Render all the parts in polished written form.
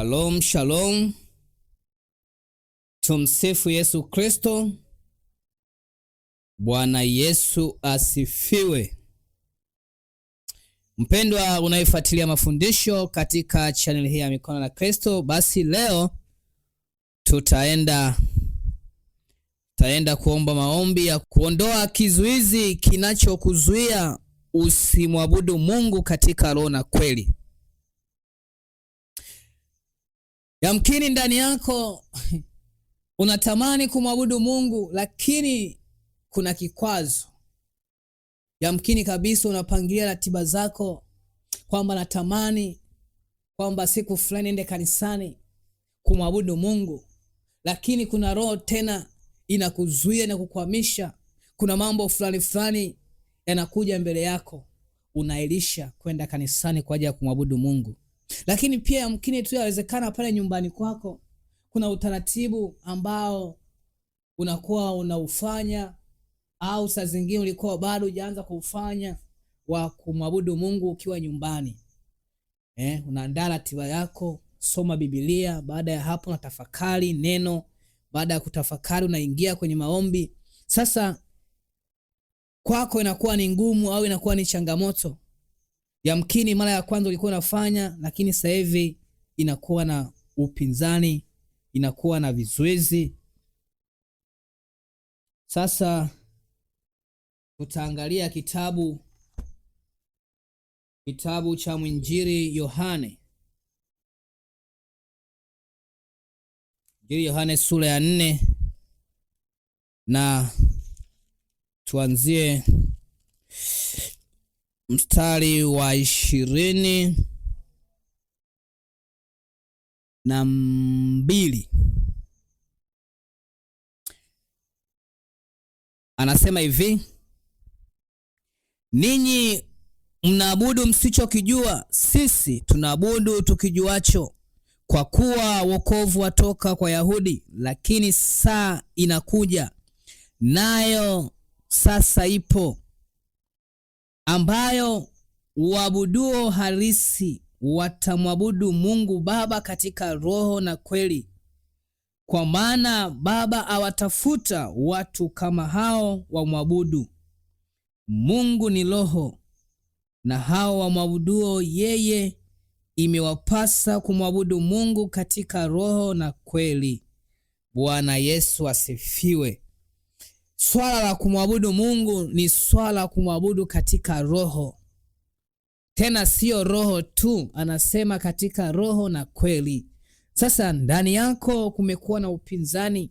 Shalom, shalom. Tumsifu Yesu Kristo. Bwana Yesu asifiwe. Mpendwa unayefuatilia mafundisho katika channel hii ya Mikono na Kristo, basi leo tutaenda kuomba maombi ya kuondoa kizuizi kinachokuzuia usimwabudu Mungu katika roho na kweli. Yamkini ndani yako unatamani kumwabudu Mungu lakini kuna kikwazo. Yamkini kabisa unapangilia ratiba zako kwamba natamani kwamba siku fulani ende kanisani kumwabudu Mungu, lakini kuna roho tena inakuzuia na kukwamisha. Kuna mambo fulani yanakuja mbele yako, unailisha kwenda kanisani kwa ajili ya kumwabudu Mungu. Lakini pia yamkini tu yawezekana pale nyumbani kwako kuna utaratibu ambao unakuwa unaufanya, au saa zingine ulikuwa bado hujaanza kuufanya, wa kumwabudu Mungu ukiwa nyumbani. Unaandaa ratiba yako, soma Biblia, baada ya hapo unatafakari neno, baada ya kutafakari unaingia kwenye maombi. Sasa kwako inakuwa ni ngumu au inakuwa ni changamoto. Yamkini mara ya kwanza ulikuwa unafanya, lakini sasa hivi inakuwa na upinzani, inakuwa na vizuizi. Sasa tutaangalia kitabu cha mwinjili Yohane. Injili Yohane sura ya 4 na tuanzie mstari wa 22. Anasema hivi: ninyi mnaabudu msichokijua, sisi tunaabudu tukijuacho, kwa kuwa wokovu watoka kwa Yahudi. Lakini saa inakuja, nayo sasa ipo, ambayo waabuduo halisi watamwabudu Mungu Baba katika roho na kweli, kwa maana Baba awatafuta watu kama hao wamwabudu. Mungu ni roho, na hao wamwabuduo yeye imewapasa kumwabudu Mungu katika roho na kweli. Bwana Yesu asifiwe. Swala la kumwabudu Mungu ni swala la kumwabudu katika roho. Tena sio roho tu, anasema katika roho na kweli. Sasa ndani yako kumekuwa na upinzani,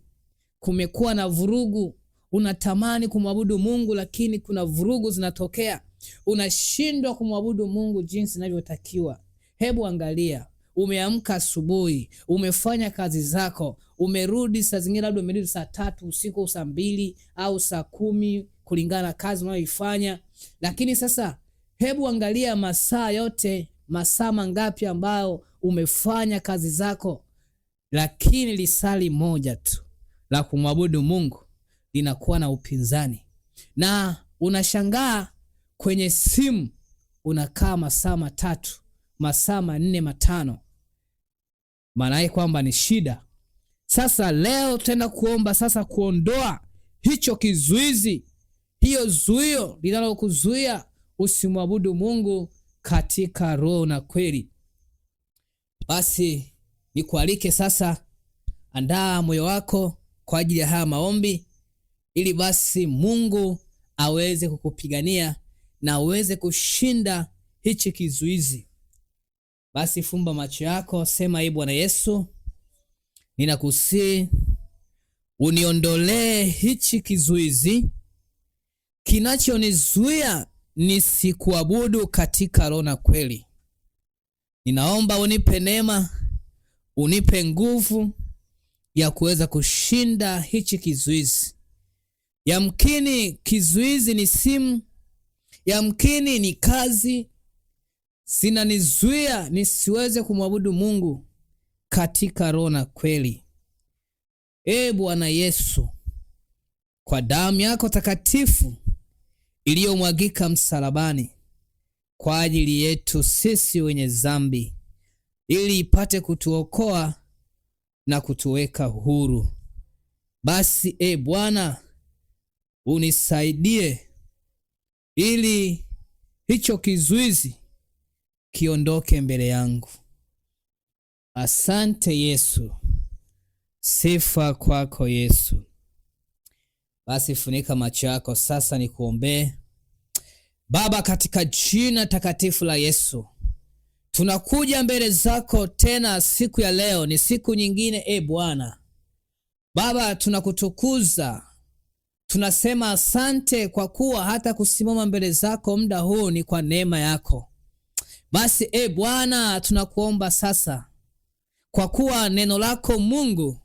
kumekuwa na vurugu. Unatamani kumwabudu Mungu lakini kuna vurugu zinatokea. Unashindwa kumwabudu Mungu jinsi inavyotakiwa. Hebu angalia, umeamka asubuhi, umefanya kazi zako, umerudi saa zingine labda umerudi saa 3 usiku, saa 2 au saa 10 kulingana na kazi unayoifanya. Lakini sasa hebu angalia masaa yote, masaa mangapi ambao umefanya kazi zako, lakini lisali moja tu la kumwabudu Mungu linakuwa na upinzani. Na unashangaa kwenye simu unakaa masaa 3, masaa 4, 5. Maana yake kwamba ni shida. Sasa leo tutaenda kuomba sasa kuondoa hicho kizuizi, hiyo zuio linalokuzuia usimwabudu Mungu katika roho na kweli. Basi nikualike sasa, andaa moyo wako kwa ajili ya haya maombi, ili basi Mungu aweze kukupigania na aweze kushinda hichi kizuizi. Basi fumba macho yako, sema: Ee Bwana Yesu, ninakusihi uniondolee hichi kizuizi kinachonizuia nisikuabudu katika roho na kweli. Ninaomba unipe neema, unipe nguvu ya kuweza kushinda hichi kizuizi. Yamkini kizuizi ni simu, yamkini ni kazi, zinanizuia nisiweze kumwabudu Mungu katika roho na kweli. Ee Bwana Yesu, kwa damu yako takatifu iliyomwagika msalabani kwa ajili yetu sisi wenye dhambi, ili ipate kutuokoa na kutuweka huru. Basi Bwana, unisaidie ili hicho kizuizi kiondoke mbele yangu. Asante Yesu. Sifa kwako Yesu. Basi funika macho yako sasa nikuombee. Baba, katika jina takatifu la Yesu, tunakuja mbele zako tena siku ya leo. Ni siku nyingine Bwana. Baba, tunakutukuza. Tunasema asante kwa kuwa hata kusimama mbele zako muda huu ni kwa neema yako. Basi Bwana, tunakuomba sasa, kwa kuwa neno lako Mungu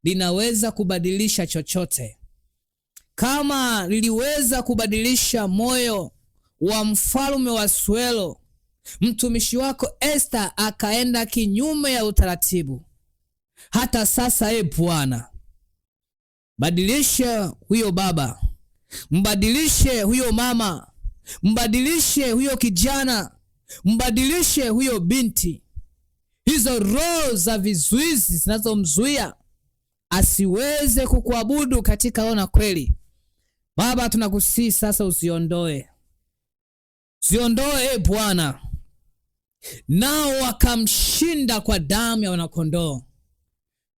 linaweza kubadilisha chochote. Kama liliweza kubadilisha moyo wa mfalme wa Asuero, mtumishi wako Esther akaenda kinyume ya utaratibu. Hata sasa Bwana, badilishe huyo baba, mbadilishe huyo mama, mbadilishe huyo kijana, mbadilishe huyo binti. Hizo roho za vizuizi zinazomzuia asiweze kukuabudu katika roho na kweli, Baba, tunakusihi sasa uziondoe. Ziondoe Bwana. Nao wakamshinda kwa damu ya wanakondoo.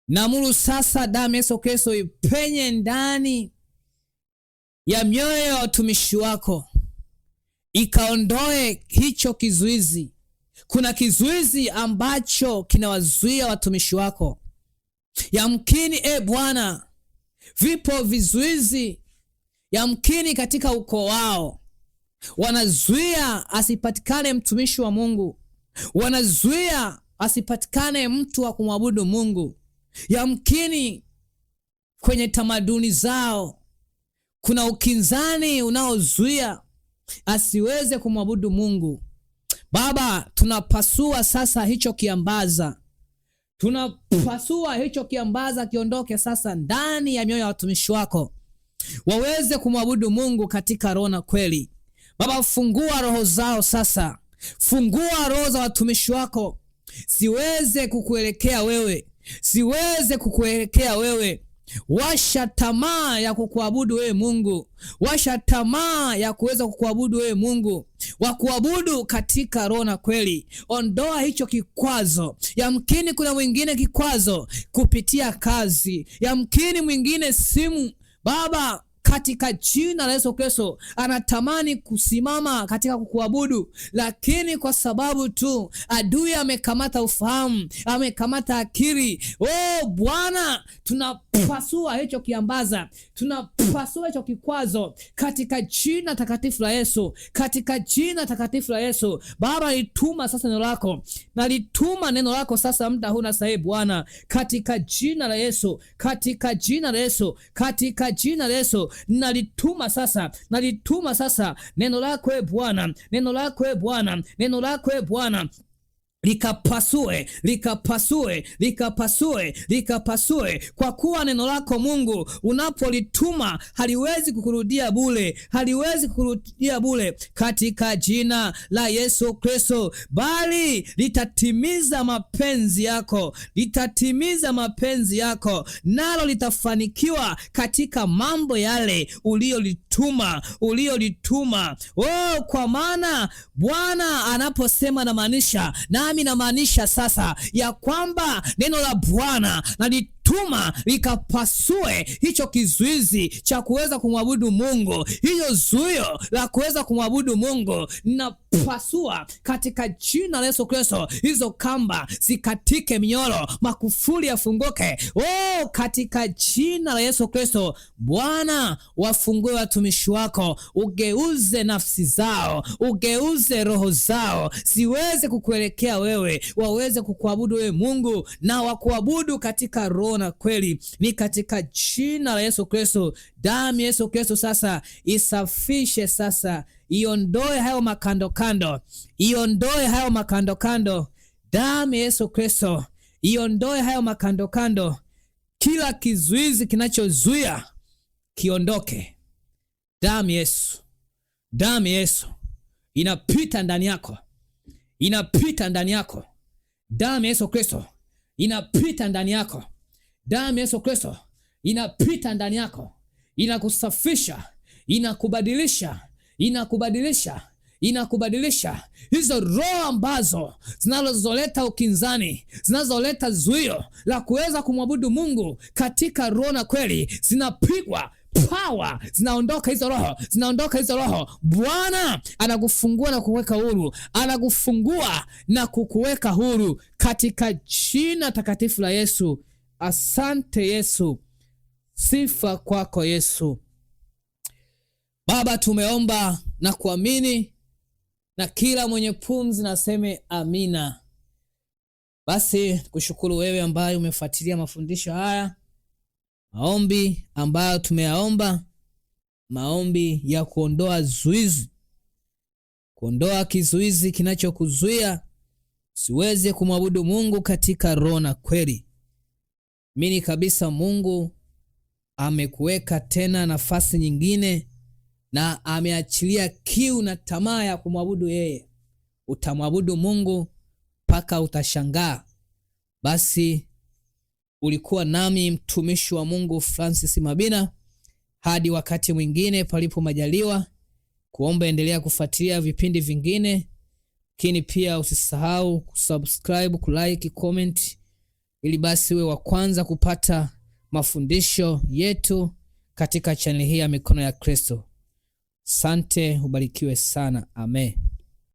Naamuru sasa damu ya Yesu Kristo ipenye ndani ya mioyo ya watumishi wako, ikaondoe hicho kizuizi. Kuna kizuizi ambacho kinawazuia watumishi wako. Yamkini Bwana, vipo vizuizi yamkini katika ukoo wao, wanazuia asipatikane mtumishi wa Mungu, wanazuia asipatikane mtu wa kumwabudu Mungu. Yamkini kwenye tamaduni zao kuna ukinzani unaozuia asiweze kumwabudu Mungu. Baba, tunapasua sasa hicho kiambaza. Tunapasua hicho kiambaza kiondoke sasa ndani ya mioyo ya watumishi wako, waweze kumwabudu Mungu katika roho na kweli. Baba, fungua roho zao sasa. Fungua roho za watumishi wako, siweze kukuelekea wewe, siweze kukuelekea wewe. Washa tamaa ya kukuabudu wewe Mungu. Washa tamaa ya kuweza kukuabudu wewe Mungu, wa kuabudu katika roho na kweli. Ondoa hicho kikwazo. Yamkini kuna mwingine kikwazo kupitia kazi, yamkini mwingine simu. Baba, katika jina la Yesu Kristo, anatamani kusimama katika kukuabudu, lakini kwa sababu tu adui amekamata ufahamu, amekamata akili. Bwana, tunapasua hicho kiambaza, tunapasua hicho kikwazo katika jina takatifu la Yesu, katika jina takatifu la Yesu. Baba, lituma sasa neno lako, na lituma neno lako sasa muda huu na sasa Bwana, katika jina la Yesu, katika jina la Yesu, katika jina la Yesu. Nalituma sasa neno lako Bwana, neno lako Bwana, neno lako Bwana, likapasue, likapasue, likapasue, likapasue. Kwa kuwa neno lako Mungu unapolituma haliwezi kukurudia bure, haliwezi kukurudia bure, katika jina la Yesu Kristo, bali litatimiza mapenzi yako, litatimiza mapenzi yako, nalo litafanikiwa katika mambo yale uliolituma. Kwa maana Bwana anaposema na maanisha, nami namaanisha sasa ya kwamba neno la Bwana nalituma likapasue hicho kizuizi cha kuweza kumwabudu Mungu, hiyo zuio la kuweza kumwabudu Mungu. Napasua katika jina la Yesu Kristo, hizo kamba zikatike, minyoro, makufuli yafunguke. Katika jina la Yesu Kristo, Bwana, wafungue watumishi wako, ugeuze nafsi zao, ugeuze roho zao, siweze kukuelekea wewe, waweze kukuabudu wewe Mungu, na wakuabudu katika roho na kweli. Ni katika jina la Yesu Kristo. Damu ya Yesu Kristo sasa isafishe sasa, iondoe hayo makandokando, iondoe hayo makandokando. Damu ya Yesu Kristo iondoe hayo makandokando. Kila kizuizi kinachozuia kiondoke. Damu Yesu, damu Yesu inapita ndani yako, inapita ndani yako, Damu ya Yesu Kristo inapita ndani yako. Damu ya Yesu Kristo inapita ndani yako, inakusafisha, inakubadilisha. Hizo roho ambazo zinazoleta ukinzani, zinazoleta zuio la kuweza kumwabudu Mungu katika roho na kweli, zinapigwa power, zinaondoka hizo roho. Bwana anakufungua na kukuweka huru, anakufungua na kukuweka huru katika jina takatifu la Yesu. Asante Yesu, sifa kwako Yesu. Baba, tumeomba na kuamini, na kila mwenye pumzi na aseme amina. Basi kushukuru wewe ambaye umefuatilia mafundisho haya, maombi ambayo tumeyaomba, maombi ya kuondoa zuizi, kuondoa kizuizi kinachokuzuia siweze kumwabudu Mungu katika roho na kweli. Mimi kabisa Mungu amekuweka tena nafasi nyingine, na ameachilia kiu na tamaa ya kumwabudu yeye. Utamwabudu Mungu mpaka utashangaa. Basi ulikuwa nami mtumishi wa Mungu Francis Mabina. Hadi wakati mwingine palipo majaliwa, kuomba endelea kufuatilia vipindi vingine, lakini pia usisahau kusubscribe, kulike, comment, ili basi uwe wa kwanza kupata mafundisho yetu katika channel hii ya Mikono ya Kristo. Asante, ubarikiwe sana. Amen.